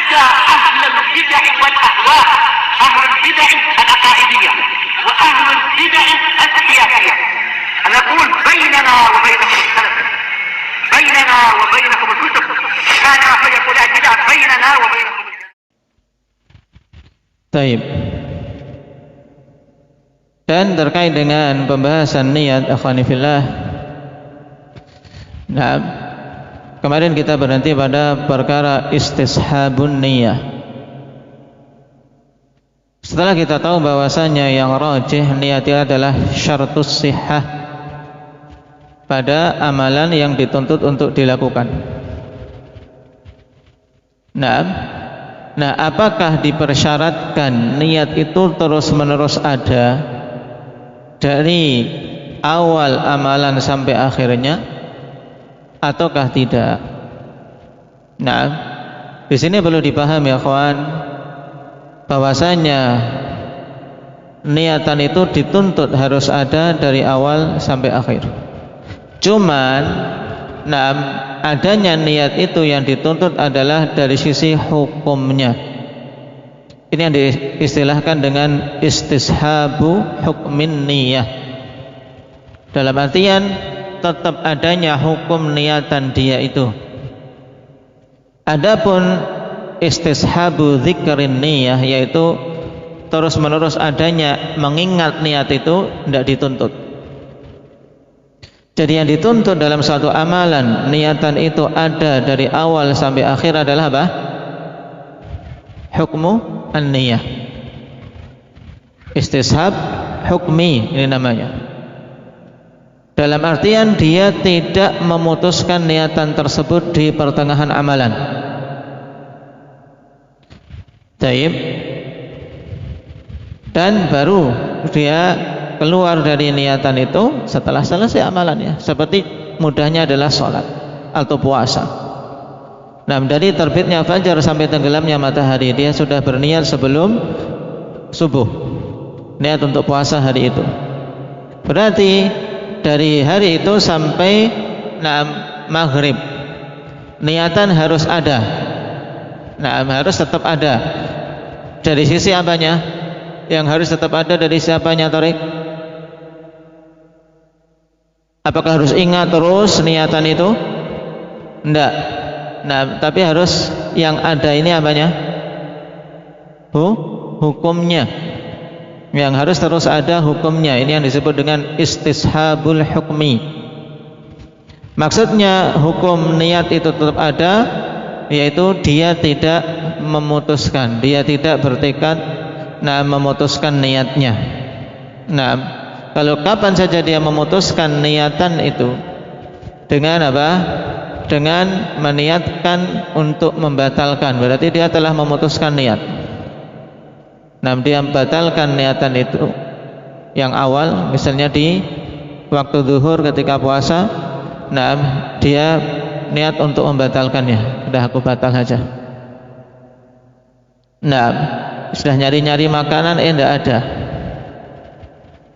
حتى أهل البدع والأهواء، أهل البدع العقائدية وأهل البدع السياسية، أنا أقول بيننا وبينكم السلف، بيننا وبينكم الكتب، كان فيقول البدع بيننا وبينكم. Taib. Dan terkait dengan pembahasan niat, akhwani fillah. Nah, kemarin kita berhenti pada perkara istishabun niyah. Setelah kita tahu bahwasanya yang rajih niat itu adalah syaratus sihhah pada amalan yang dituntut untuk dilakukan. Nah, apakah dipersyaratkan niat itu terus-menerus ada dari awal amalan sampai akhirnya, ataukah tidak? Nah, di sini perlu dipahami ya kawan, bahwasanya niatan itu dituntut harus ada dari awal sampai akhir. Cuman, adanya niat itu yang dituntut adalah dari sisi hukumnya. Ini yang diistilahkan dengan istishabu hukmin niyah. Dalam artian tetap adanya hukum niatan dia itu. Adapun istishabu dzikrin niyah, yaitu terus menerus adanya mengingat niat itu, tidak dituntut. Jadi yang dituntut dalam suatu amalan, niatan itu ada dari awal sampai akhir adalah apa? Hukmu an-niyah. Istishab hukmi ini namanya. Dalam artian dia tidak memutuskan niatan tersebut di pertengahan amalan. Taib. Dan baru dia keluar dari niatan itu setelah selesai amalannya. Seperti mudahnya adalah sholat atau puasa. Nah, dari terbitnya fajar sampai tenggelamnya matahari, dia sudah berniat sebelum subuh, niat untuk puasa hari itu. Berarti dari hari itu sampai maghrib, niatan harus ada. Harus tetap ada. Dari sisi apanya? Yang harus tetap ada dari siapanya, Tariq? Apakah harus ingat terus niatan itu? Tidak. Tapi harus yang ada ini apanya? Hukumnya. Yang harus terus ada hukumnya. Ini yang disebut dengan istishabul hukmi. Maksudnya hukum niat itu tetap ada, yaitu dia tidak memutuskan, dia tidak bertekad memutuskan niatnya. Kalau kapan saja dia memutuskan niatan itu dengan apa? Dengan meniatkan untuk membatalkan, berarti dia telah memutuskan niat. Dia membatalkan niatan itu yang awal, misalnya di waktu zuhur ketika puasa, dia niat untuk membatalkannya. Sudah, aku batal saja. Sudah nyari-nyari makanan, tidak ada.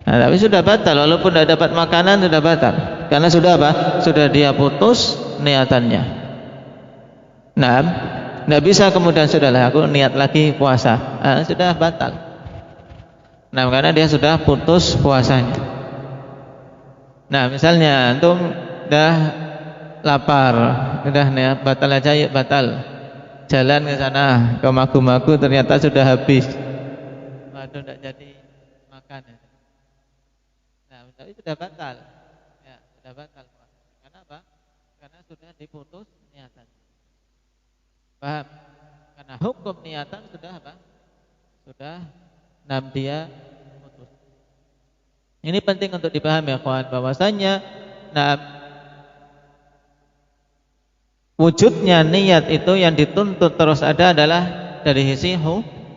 Tapi sudah batal, walaupun tidak dapat makanan sudah batal, karena sudah apa? Sudah dia putus niatannya. Tidak bisa kemudian sudahlah aku niat lagi puasa, sudah batal. Karena dia sudah putus puasanya. Misalnya antum sudah lapar, sudah niat batal aja, yuk batal. Jalan ke sana ke Magu-Magu, ternyata sudah habis. Waduh, tidak jadi makan. Tapi sudah batal. Ya, sudah batal. Karena apa? Karena sudah diputus niatan. Paham? Karena hukum niatan sudah apa? Sudah dia putus. Ini penting untuk dipahami ya kawan, bahwasanya wujudnya niat itu yang dituntut terus ada adalah dari sisi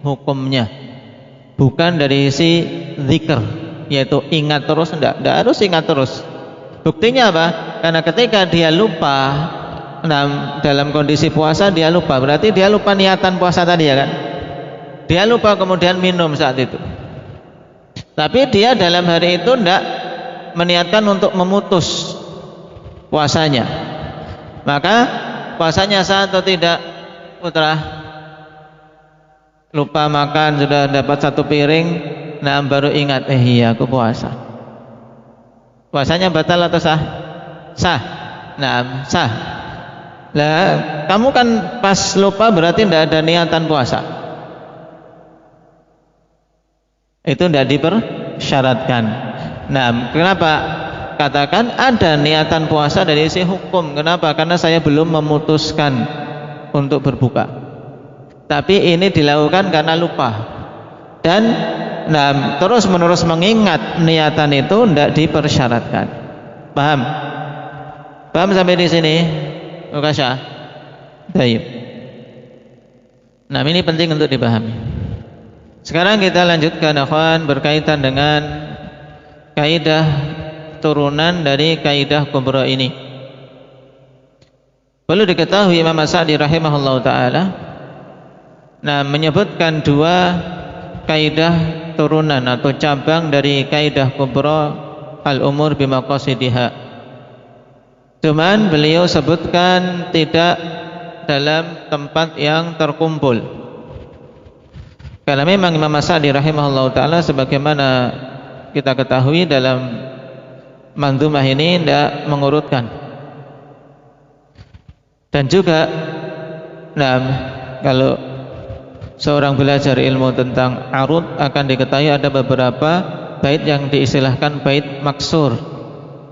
hukumnya, bukan dari sisi zikr, yaitu ingat terus. Tidak harus ingat terus. Buktinya apa? Karena ketika dia lupa, dalam kondisi puasa dia lupa, berarti dia lupa niatan puasa tadi ya kan? Dia lupa kemudian minum saat itu. Tapi dia dalam hari itu tidak meniatkan untuk memutus puasanya. Maka puasanya sah atau tidak, putra? lupa makan, sudah dapat 1 piring, nah baru ingat, iya aku puasa. Puasanya batal atau sah? Sah. Nah, sah. Lah, kamu kan pas lupa berarti tidak ada niatan puasa. Itu tidak dipersyaratkan. Nah, kenapa? Katakan ada niatan puasa dari sisi hukum. Kenapa? Karena saya belum memutuskan untuk berbuka. Tapi ini dilakukan karena lupa. Dan terus menerus mengingat niatan itu tidak dipersyaratkan. Paham? Paham sampai di sini? Ukasha. Baik. Nah, ini penting untuk dipahami. Sekarang kita lanjutkan akhwan berkaitan dengan kaidah turunan dari kaidah kubra ini. Perlu diketahui Imam As-Sa'di rahimahullahu taala menyebutkan 2 kaidah turunan atau cabang dari kaidah kubra al-umur bimaqasidiha. Cuman beliau sebutkan tidak dalam tempat yang terkumpul. Karena memang Imam As-Sa'di rahimahullahu taala sebagaimana kita ketahui dalam manzumah ini tidak mengurutkan. Dan juga kalau seorang belajar ilmu tentang arud akan diketahui ada beberapa bait yang diistilahkan bait maksur,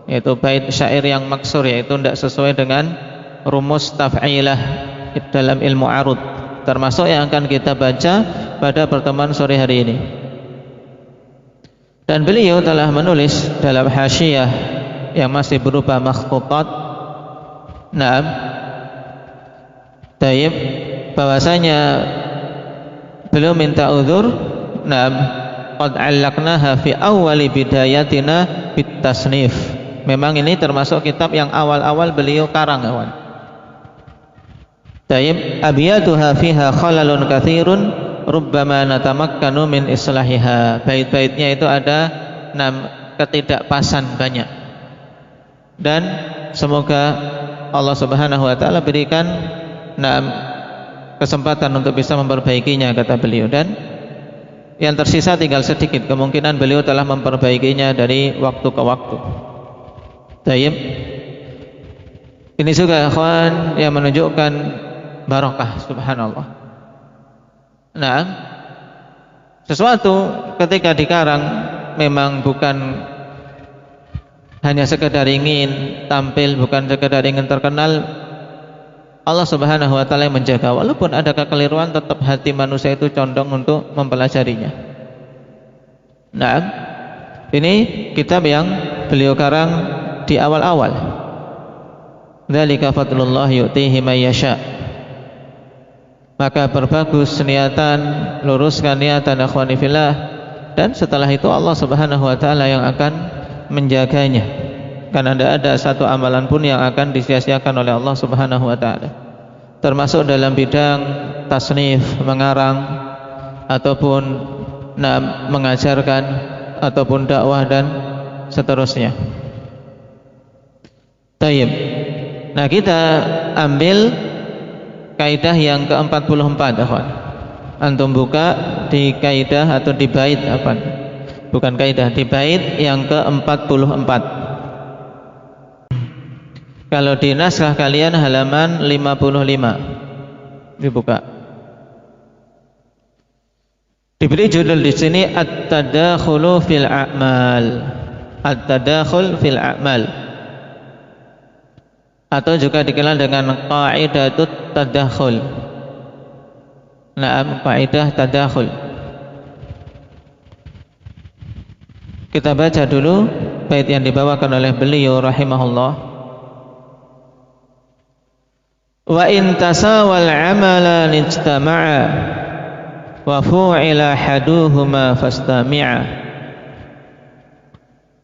yaitu bait syair yang maksur, yaitu tidak sesuai dengan rumus taf'ilah dalam ilmu arud, termasuk yang akan kita baca pada pertemuan sore hari ini. Dan beliau telah menulis dalam hasyiah yang masih berupa makhtutat, taib, bahwasanya beliau minta uzur, qad 'allaqnaha fi awwali bidayatina bitasnif. Memang ini termasuk kitab yang awal-awal beliau karang, kawan. Taib, abiyatuha fiha khalalun katsirun rubbama natamakkanu min islahiha. Bait-baitnya itu ada ketidakpasan banyak. Dan semoga Allah Subhanahu wa taala berikan kesempatan untuk bisa memperbaikinya, kata beliau. Dan yang tersisa tinggal sedikit, kemungkinan beliau telah memperbaikinya dari waktu ke waktu. Taib. Ini juga ikhwan yang menunjukkan barokah, subhanallah. Sesuatu ketika dikarang memang bukan hanya sekedar ingin tampil, bukan sekedar ingin terkenal. Allah Subhanahu wa taala yang menjaga, walaupun ada kekeliruan tetap hati manusia itu condong untuk mempelajarinya. Ini kitab yang beliau karang di awal-awal. Dzalika fadlullah yu'tihi may yasha. Maka perbagus niatan, luruskan niatan akhwani fillah, dan setelah itu Allah Subhanahu wa taala yang akan menjaganya. Karena tidak ada satu amalan pun yang akan disia-siakan oleh Allah Subhanahu wa taala. Termasuk dalam bidang tasnif, mengarang ataupun mengajarkan ataupun dakwah dan seterusnya. Taib. Nah, kita ambil kaidah yang ke-44, akhwan. Antum buka di kaidah atau di bait apa? Bukan kaidah, di bait yang ke-44. Kalau di naskah kalian halaman 55. Dibuka. Diberi judul di sini At-Tadakhulu fil A'mal. At-Tadakhul fil A'mal. Atau juga dikenal dengan Qaidatut Tadakhul. Qaidah Tadakhul. Kita baca dulu bait yang dibawakan oleh beliau rahimahullah. Wa in tasawal amalan ijtama'a wa fu'ila haduhuma fastami'a.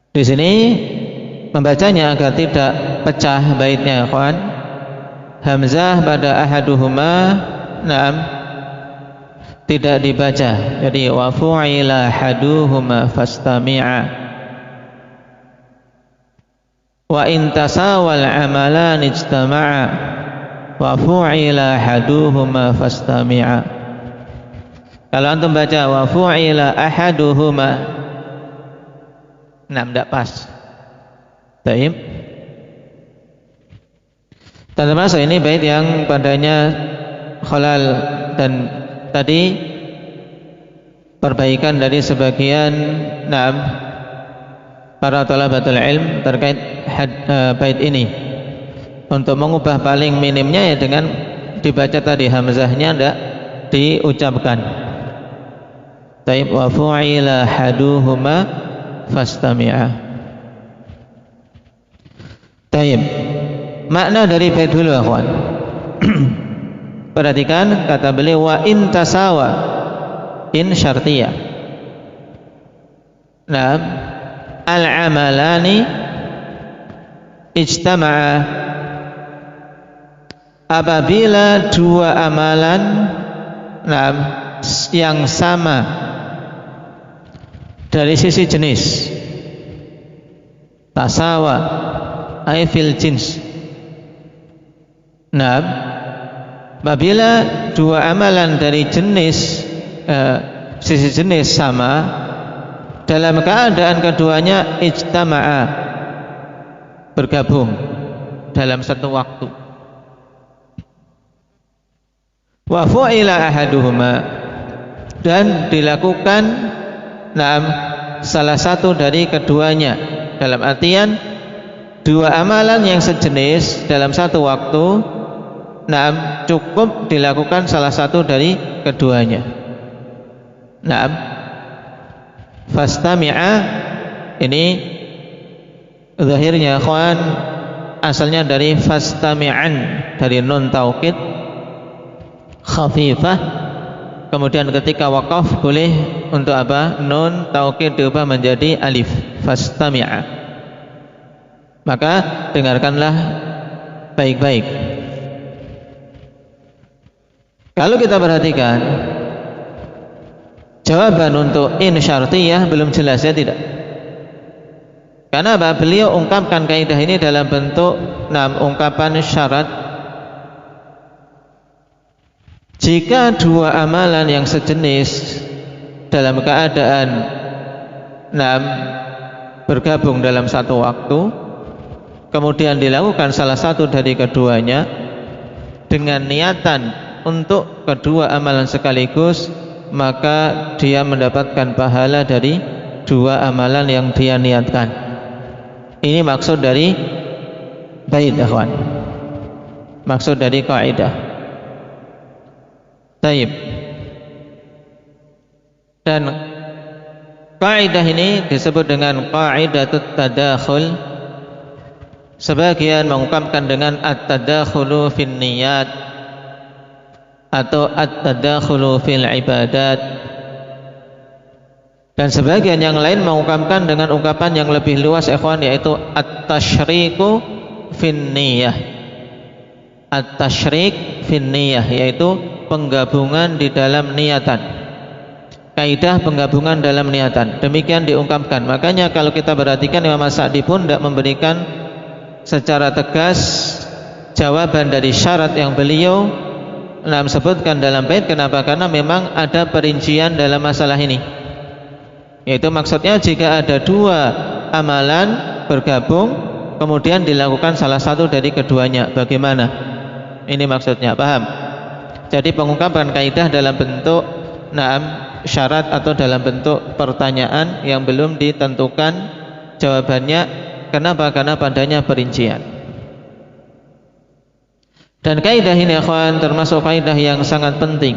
Di sini membacanya agar tidak pecah baitnya, ikhwan. Hamzah pada ahaduhuma tidak dibaca. Jadi wa fu'ila haduhuma fastami'a. Wa in tasawal amalan ijtama'a wa fu'ila haduhuma fastami'a. Kalau antum baca wa fu'ila ahaduhuma, nah tidak pas. Taib. Dan termasuk ini bait yang padanya khalal, dan tadi perbaikan dari sebagian para thalabatul ilm terkait bait ini untuk mengubah paling minimnya ya dengan dibaca tadi hamzahnya tidak diucapkan. Taib wa fu'ila haduhuma fastami'a. Taib. Makna dari bait dulu akhwan. Perhatikan kata beliau wa in tasawa, in syartiyah. Nah, al-amalani ijtama'a, apabila dua amalan yang sama dari sisi jenis, tasawa ay fil jins. Nah, apabila dua amalan dari jenis sisi jenis sama dalam keadaan keduanya ijtama'a, bergabung dalam satu waktu. Wa fu'ila ahaduhuma, dan dilakukan salah satu dari keduanya, dalam artian dua amalan yang sejenis dalam satu waktu, cukup dilakukan salah satu dari keduanya. Fastami'a ini zahirnya akhwan asalnya dari fastami'an, dari nun taukid khafifah, kemudian ketika waqaf boleh untuk apa? Nun taukid diubah menjadi alif, fastami'a. Maka dengarkanlah baik-baik. Kalau kita perhatikan jawaban untuk in syartiyah belum jelas, ya tidak? Karena apa? Beliau ungkapkan kaidah ini dalam bentuk ungkapan syarat. Jika dua amalan yang sejenis dalam keadaan bergabung dalam satu waktu, kemudian dilakukan salah satu dari keduanya dengan niatan untuk kedua amalan sekaligus, maka dia mendapatkan pahala dari dua amalan yang dia niatkan. Ini maksud dari bait akhwan, maksud dari kaidah. Taib. Dan kaidah ini disebut dengan qaidatut tadakhul. Sebagian mengungkapkan dengan at-tadakhulu fin niyat atau at-tadakhulu fil ibadat, dan sebagian yang lain mengungkapkan dengan ungkapan yang lebih luas ikhwan, yaitu at-tasyriku fin niyah. At-tasyrik fin niyah yaitu penggabungan di dalam niatan, kaidah penggabungan dalam niatan, demikian diungkapkan. Makanya kalau kita perhatikan Imam As-Sa'di pun tidak memberikan secara tegas jawaban dari syarat yang beliau sebutkan dalam bait. Kenapa? Karena memang ada perincian dalam masalah ini, yaitu maksudnya jika ada dua amalan bergabung kemudian dilakukan salah satu dari keduanya, bagaimana? Ini maksudnya, paham? Jadi pengungkapan kaidah dalam bentuk syarat atau dalam bentuk pertanyaan yang belum ditentukan jawabannya. Kenapa? Karena padanya perincian. Dan kaidah ini akhwan termasuk kaidah yang sangat penting.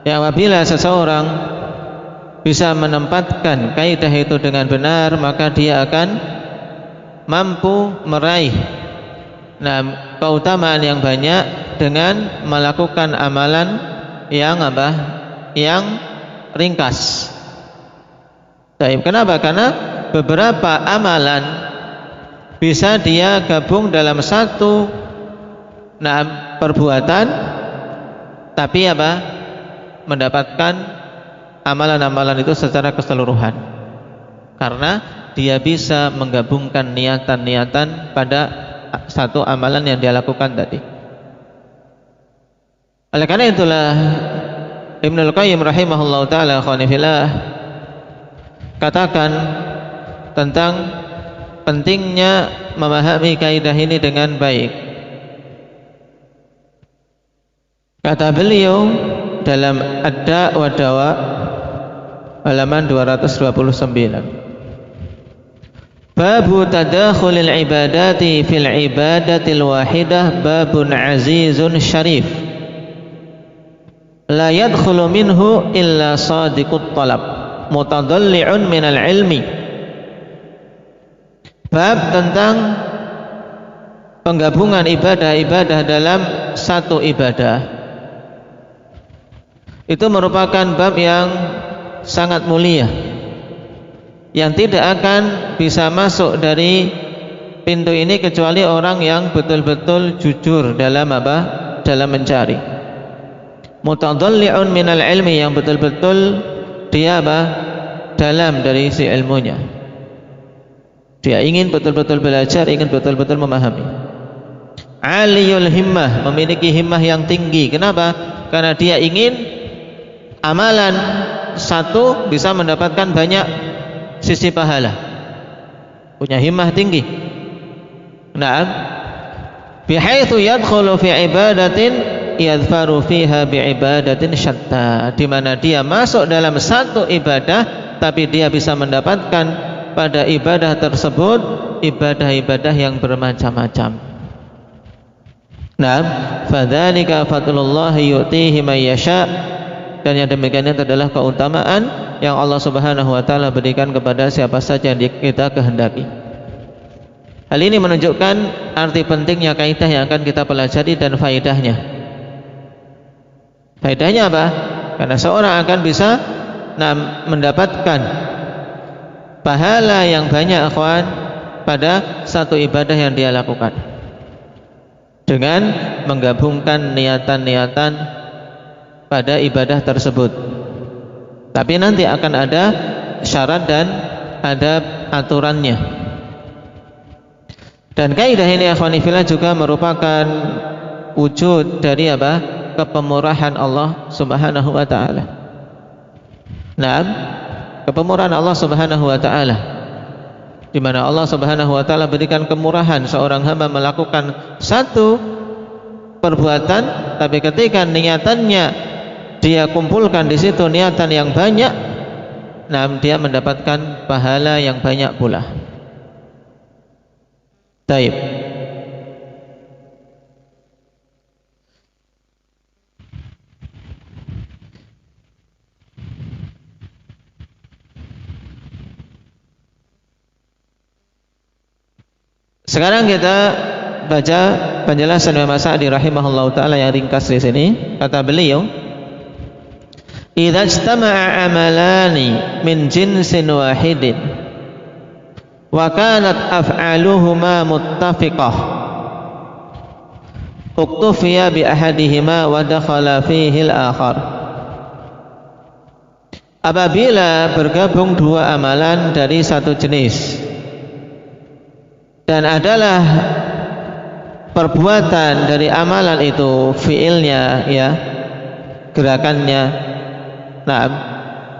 Yang apabila seseorang bisa menempatkan kaidah itu dengan benar, maka dia akan mampu meraih keutamaan yang banyak dengan melakukan amalan yang yang ringkas. Kenapa? Karena beberapa amalan bisa dia gabung dalam satu perbuatan, tapi mendapatkan amalan-amalan itu secara keseluruhan, karena dia bisa menggabungkan niatan-niatan pada satu amalan yang dia lakukan tadi. Oleh karena itulah Ibnul Qayyim rahimahullah ta'ala khonifillah katakan tentang pentingnya memahami kaidah ini dengan baik. Kata beliau dalam Ad-Da' wa Dawa halaman 229, Babu tadakhulil ibadati fil ibadatil wahidah babun azizun syarif, la yadkhulu minhu illa sadiqut talab mutadalli'un minal ilmi. Bab tentang penggabungan ibadah-ibadah dalam satu ibadah. Itu merupakan bab yang sangat mulia, yang tidak akan bisa masuk dari pintu ini kecuali orang yang betul-betul jujur dalam apa? Dalam mencari. Mutadalli'un minal ilmi, yang betul-betul dia apa? Dalam dari si ilmunya. Dia ingin betul-betul belajar, ingin betul-betul memahami. Aliyul himmah, memiliki himmah yang tinggi. Kenapa? Karena dia ingin amalan satu bisa mendapatkan banyak sisi pahala. Punya himmah tinggi. Naam. Bihaitsu yadkhulu fi ibadatin yadhfaru fiha biibadatin syatta, di mana dia masuk dalam satu ibadah tapi dia bisa mendapatkan pada ibadah tersebut ibadah-ibadah yang bermacam-macam. Naam, fadzalika fadlullah yu'tihi man yasha, dan yang demikian itu adalah keutamaan yang Allah Subhanahu wa taala berikan kepada siapa saja yang kita kehendaki. Hal ini menunjukkan arti pentingnya kaidah yang akan kita pelajari dan faedahnya. Faedahnya apa? Karena seorang akan bisa mendapatkan pahala yang banyak akhwan pada satu ibadah yang dia lakukan, dengan menggabungkan niatan-niatan pada ibadah tersebut. Tapi nanti akan ada syarat dan ada aturannya. Dan kaidah ini akhwanifillah juga merupakan wujud dari apa? Kepemurahan Allah Subhanahu wa taala. Naam, kepemurahan Allah Subhanahu wa taala, di mana Allah Subhanahu wa taala berikan kemurahan seorang hamba melakukan satu perbuatan, tapi ketika niatannya dia kumpulkan di situ niatan yang banyak, nah dia mendapatkan pahala yang banyak pula. Taib. Sekarang kita baca penjelasan Imam Sa'di rahimahullahu taala yang ringkas di sini. Kata beliau, idza ijtama'a amalani min jinsin wahidin wa kanat af'aluhuma muttafiqah uktufiya bi ahadihima wa dakhala fihi al-akhar. Apabila bergabung dua amalan dari satu jenis dan adalah perbuatan dari amalan itu, fiilnya ya, gerakannya, nah,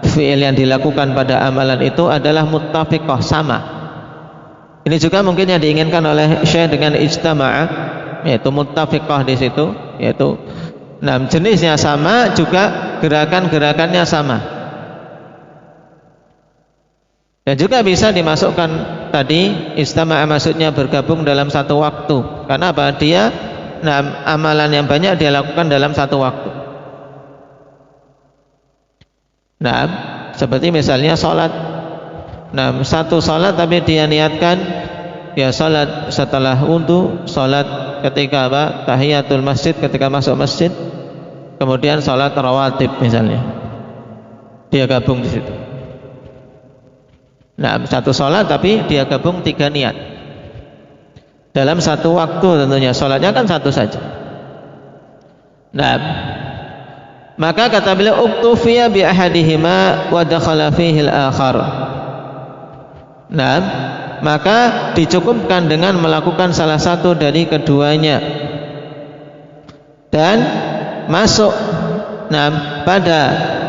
fiil yang dilakukan pada amalan itu adalah muttafiqah, sama. Ini juga mungkin yang diinginkan oleh Syekh dengan ijtama'a, yaitu muttafiqah di situ, yaitu nah, jenisnya sama, juga gerakan-gerakannya sama. Dan juga bisa dimasukkan tadi ijtama'a, maksudnya bergabung dalam satu waktu. Karena apa? Dia nah, amalan yang banyak dia lakukan dalam satu waktu. Nah, seperti misalnya sholat. Nah, satu sholat tapi dia niatkan ya sholat setelah wudu, sholat ketika apa? Tahiyatul masjid, ketika masuk masjid, kemudian sholat rawatib misalnya. Dia gabung di situ. Nah, satu sholat tapi dia gabung tiga niat dalam satu waktu, tentunya sholatnya kan satu saja. Nah, maka kata beliau uktufiya bi ahadihima wa dakhala fihi al-akhar. Nah, maka dicukupkan dengan melakukan salah satu dari keduanya dan masuk pada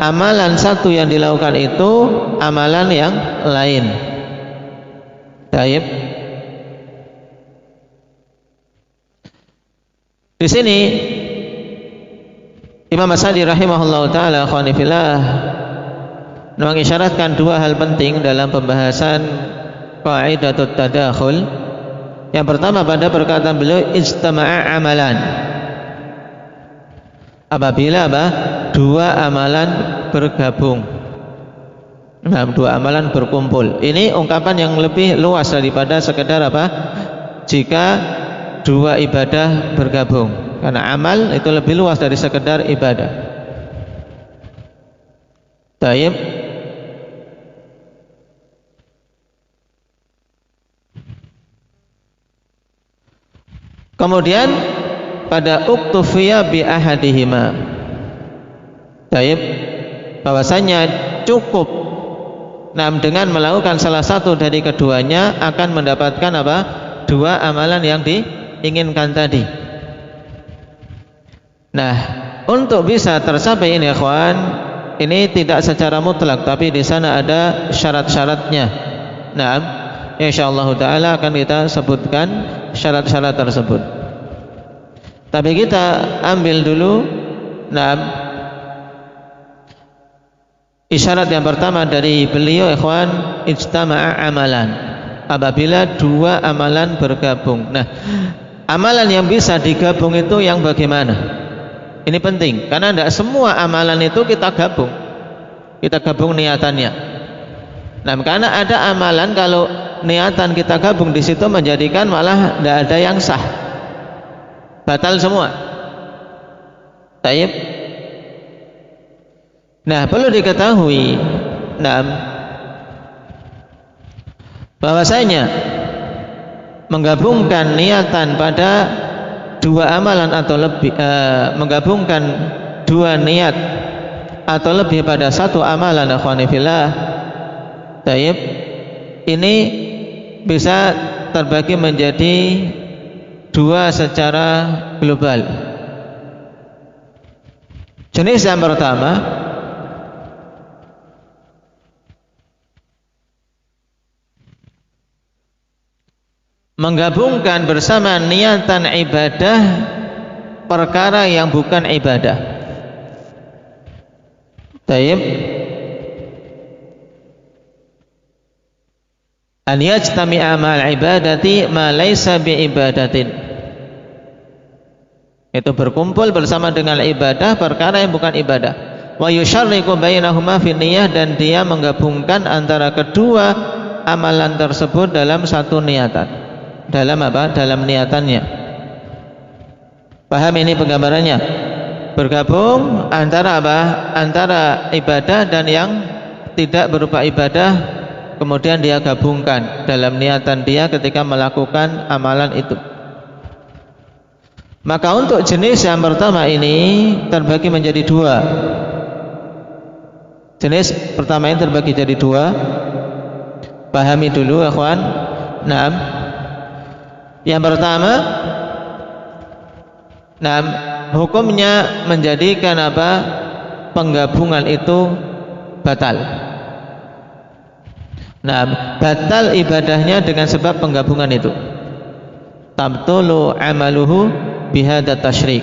amalan satu yang dilakukan itu amalan yang lain. Baik. Di sini Imam As-Sa'di rahimahullahu taala khonifillah mengisyaratkan dua hal penting dalam pembahasan qaidatut tadakhul. Yang pertama pada perkataan beliau ijtama'a amalan. Apabila dua amalan bergabung. Dua amalan berkumpul. Ini ungkapan yang lebih luas daripada sekedar jika dua ibadah bergabung. Karena amal itu lebih luas dari sekedar ibadah. Baik. Kemudian pada uktufiya bi ahadihima. Baik, bahwasanya cukup dengan melakukan salah satu dari keduanya akan mendapatkan dua amalan yang diinginkan tadi. Nah, untuk bisa tercapai ini ikhwan, ini tidak secara mutlak tapi di sana ada syarat-syaratnya. Nah, insyaallah taala akan kita sebutkan syarat-syarat tersebut. Tapi kita ambil dulu isyarat yang pertama dari beliau ikhwan, ijtama'a amalan. Apabila dua amalan bergabung. Nah, amalan yang bisa digabung itu yang bagaimana? Ini penting karena tidak semua amalan itu kita gabung. Kita gabung niatannya. Nah, karena ada amalan kalau niatan kita gabung di situ menjadikan malah tidak ada yang sah, batal semua. Taib. Nah, perlu diketahui, bahwasanya menggabungkan niatan pada dua amalan atau lebih, menggabungkan dua niat atau lebih pada satu amalan, akhwanifillah. Taib. Ini bisa terbagi menjadi dua secara global. Jenis yang pertama, menggabungkan bersama niatan ibadah perkara yang bukan ibadah. Taib. An yajtami'a ma'al ibadati ma laysa bi ibadatin. Itu berkumpul bersama dengan ibadah perkara yang bukan ibadah. Wa yusyarriqu bainahuma fi niyyah, dan dia menggabungkan antara kedua amalan tersebut dalam satu niatan. Dalam dalam niatannya. Paham ini penggambarannya? Bergabung antara antara ibadah dan yang tidak berupa ibadah, kemudian dia gabungkan dalam niatan dia ketika melakukan amalan itu. Maka untuk jenis yang pertama ini terbagi menjadi dua. Jenis pertama ini terbagi jadi dua. Pahami dulu akhwan. Yang pertama, hukumnya menjadikan penggabungan itu batal. Batal ibadahnya dengan sebab penggabungan itu. Tabtulu amaluhu bihadza tasyrik.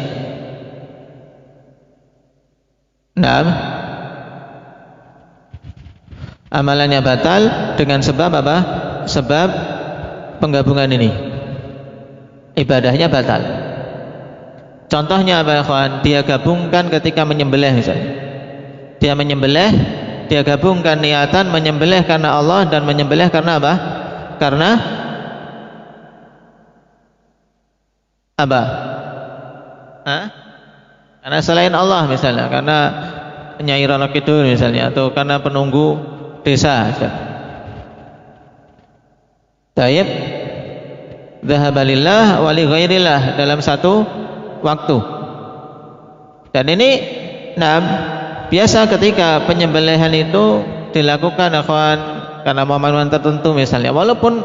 Amalannya batal dengan sebab Sebab penggabungan ini. Ibadahnya batal. Contohnya ya kawan? Dia gabungkan ketika menyembelih misalnya. Dia menyembelih, dia gabungkan niatan menyembelih karena Allah dan menyembelih karena Karena karena selain Allah misalnya, karena Nyai Rono Kidul misalnya, atau karena penunggu desa. Taib. Dzahaba lillah wa li ghairillah dalam satu waktu. Dan ini biasa ketika penyembelihan itu dilakukan karena momen tertentu misalnya. Walaupun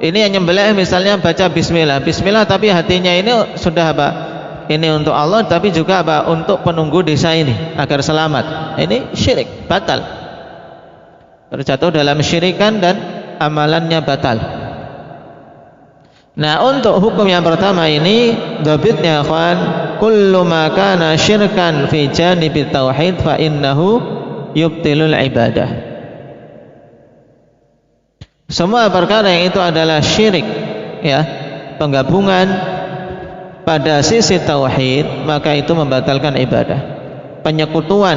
ini yang nyembelih misalnya baca bismillah tapi hatinya ini sudah ini untuk Allah, tapi juga apa? Untuk penunggu desa ini agar selamat. Ini syirik, batal. Terjatuh dalam syirikan dan amalannya batal. Nah, untuk hukum yang pertama ini dhabitnya ikhwan, kullu ma kana syirkan fi janibit tauhid fa innahu yubtilul ibadah. Semua perkara yang itu adalah syirik, ya, penggabungan pada sisi tauhid, maka itu membatalkan ibadah. Penyekutuan,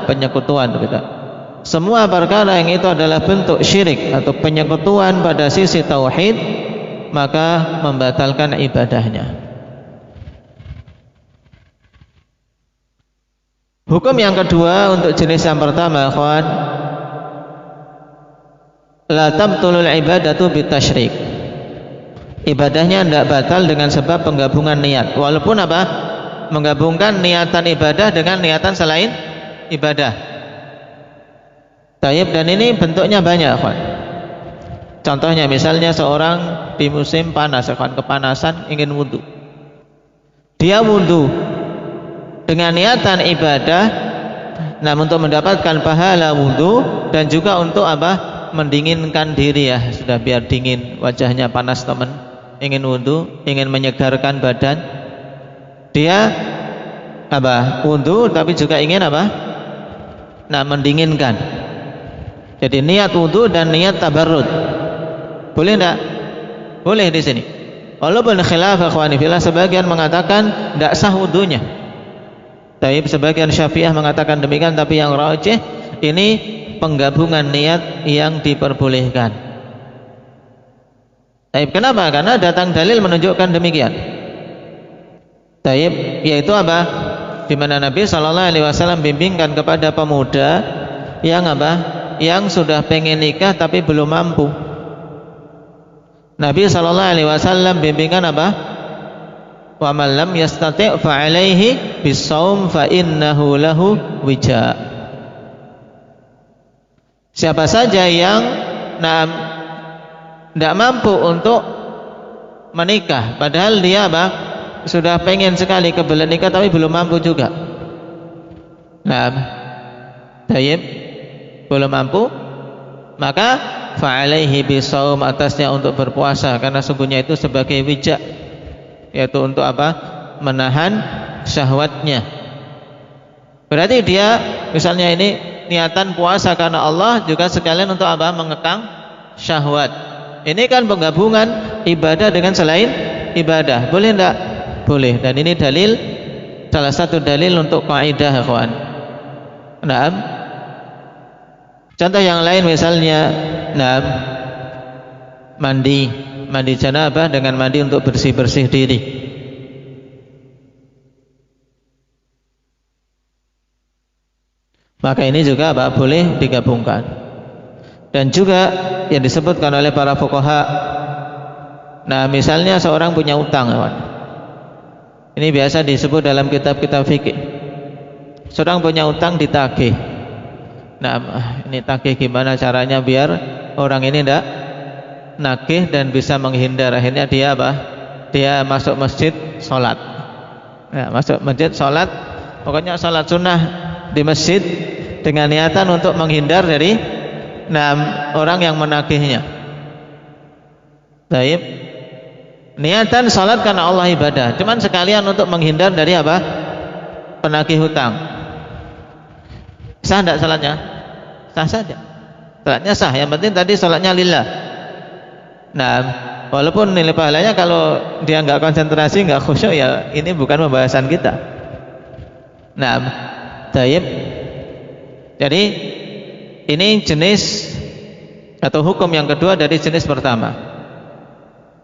penyekutuan begitu. Semua perkara yang itu adalah bentuk syirik atau penyekutuan pada sisi tauhid, maka membatalkan ibadahnya. Hukum yang kedua untuk jenis yang pertama, ikhwan, la tabtulul ibadatu bitasyrik. Ibadahnya tidak batal dengan sebab penggabungan niat. Walaupun apa? Menggabungkan niatan ibadah dengan niatan selain ibadah. Tayyib, dan ini bentuknya banyak, ikhwan. Contohnya misalnya seorang di musim panas, ikhwan, kepanasan ingin wudu. Dia wudu dengan niatan ibadah, nah untuk mendapatkan pahala wudu dan juga untuk apa? Mendinginkan diri, ya, sudah biar dingin, wajahnya panas teman, ingin wudu, ingin menyegarkan badan. Dia apa? Wudu tapi juga ingin apa? Nah, mendinginkan. Jadi niat wudu dan niat tabarrud. Boleh enggak? Boleh di sini. Walaupun khilaf ikhwani fillah, sebagian mengatakan enggak sah wudunya. Tapi sebagian Syafi'iyah mengatakan demikian, tapi yang rajih ini penggabungan niat yang diperbolehkan. Taib, kenapa? Karena datang dalil menunjukkan demikian. Taib, yaitu apa? Di mana Nabi SAW bimbingkan kepada pemuda yang apa? Yang sudah pengen nikah tapi belum mampu. Nabi SAW bimbingkan apa? Wa man lam yastati' fa 'alaihi bis-shaum fa innahu lahu wija'. Siapa saja yang tidak mampu untuk menikah, padahal dia apa? Sudah pengen sekali kebelet nikah tapi belum mampu juga. Nah, tayyib, belum mampu, maka fa'alaihi bisawm, atasnya untuk berpuasa, karena sungguhnya itu sebagai wija', yaitu untuk apa? Menahan syahwatnya. Berarti dia misalnya ini niatan puasa karena Allah, juga sekalian untuk apa? Mengekang syahwat. Ini kan penggabungan ibadah dengan selain ibadah. Boleh enggak? Boleh. Dan ini dalil, salah satu dalil untuk kaidah, ikhwan. Naam. Contoh yang lain misalnya, naam, mandi janabah dengan mandi untuk bersih-bersih diri. Maka ini juga apa? Boleh digabungkan. Dan juga yang disebutkan oleh para fuqaha, nah misalnya seorang punya utang, kawan. Ini biasa disebut dalam kitab-kitab fikih. Seorang punya utang ditagih. Nah, ini tagih gimana caranya biar orang ini tidak nagih dan bisa menghindar. Akhirnya dia apa? Dia masuk masjid sholat. Ya, masuk masjid sholat, pokoknya sholat sunnah di masjid dengan niatan untuk menghindar dari orang yang menagihnya. Baik, niatan sholat karena Allah ibadah, cuman sekalian untuk menghindar dari apa? Penagih hutang. Sah tidak sholatnya? Sah saja. Sholatnya sah, yang penting tadi sholatnya lillah. Nah, walaupun nilai pahalanya kalau dia nggak konsentrasi, nggak khusyuk, ya ini bukan pembahasan kita. Nah, taib. Jadi ini jenis atau hukum yang kedua dari jenis pertama.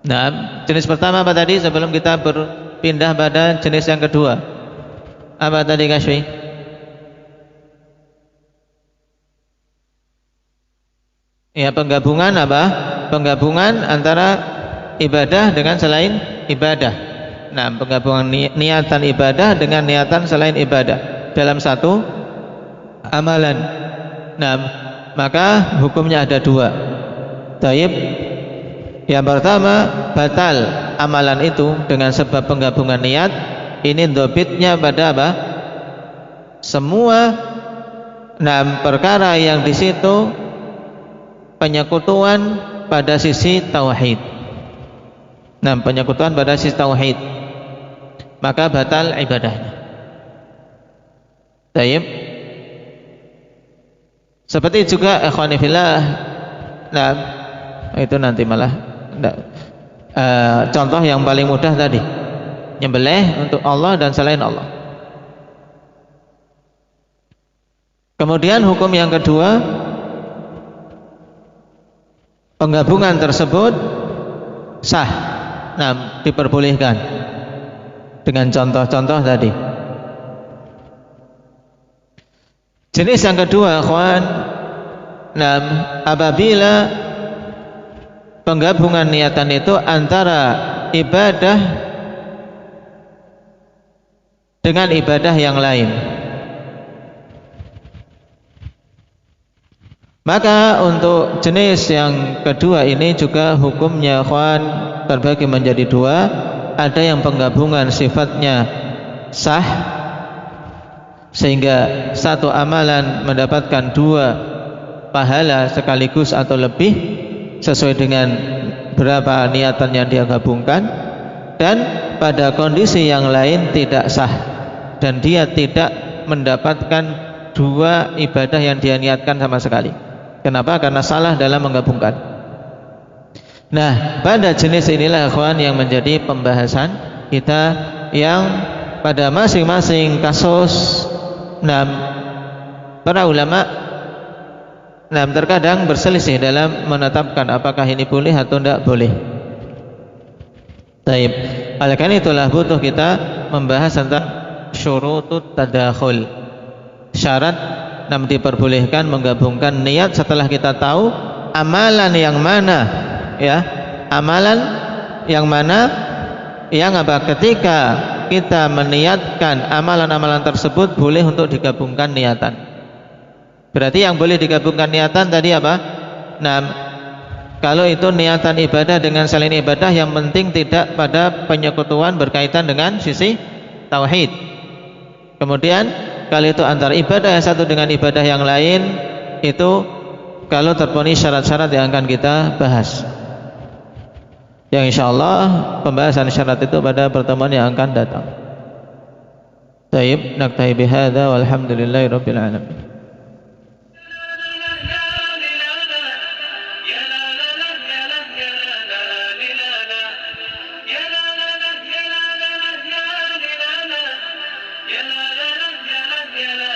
Nah, jenis pertama apa tadi sebelum kita berpindah pada jenis yang kedua? Apa tadi, Kaswi? Ya, penggabungan apa? Penggabungan antara ibadah dengan selain ibadah. Nah, penggabungan niatan ibadah dengan niatan selain ibadah dalam satu amalan. Nah, maka hukumnya ada dua. Taib. Yang pertama, batal amalan itu dengan sebab penggabungan niat. ini dobitnya pada apa? Semua perkara yang di situ penyekutuan pada sisi tauhid. Penyekutuan pada sisi tauhid, maka batal ibadahnya. Baik. Seperti juga ikhwani fillah, itu nanti malah contoh yang paling mudah tadi, nyembelih untuk Allah dan selain Allah. Kemudian hukum yang kedua, penggabungan tersebut sah, diperbolehkan dengan contoh-contoh tadi. Jenis yang kedua, ikhwan, apabila penggabungan niatan itu antara ibadah dengan ibadah yang lain, maka untuk jenis yang kedua ini juga hukumnya, ikhwan, terbagi menjadi dua. Ada yang penggabungan sifatnya sah, sehingga satu amalan mendapatkan dua pahala sekaligus atau lebih sesuai dengan berapa niatan yang dia gabungkan. Dan pada kondisi yang lain tidak sah dan dia tidak mendapatkan dua ibadah yang dia niatkan sama sekali. Kenapa? Karena salah dalam menggabungkan. Pada jenis inilah, ikhwan, yang menjadi pembahasan kita, yang pada masing-masing kasus para ulama terkadang berselisih dalam menetapkan apakah ini boleh atau tidak boleh. Baik. Oleh karena itulah butuh kita membahas tentang syurutut tadakhul, syarat diperbolehkan menggabungkan niat setelah kita tahu amalan yang mana, amalan yang mana yang ketika kita meniatkan amalan-amalan tersebut boleh untuk digabungkan niatan. Berarti yang boleh digabungkan niatan tadi apa? Kalau itu niatan ibadah dengan selain ibadah, yang penting tidak pada penyekutuan berkaitan dengan sisi tauhid. Kemudian kalau itu antara ibadah yang satu dengan ibadah yang lain, itu kalau terpenuhi syarat-syarat yang akan kita bahas, yang insyaallah pembahasan syarat itu pada pertemuan yang akan datang. Baik, naktahi bihadza walhamdulillahi rabbil alamin. Yeah.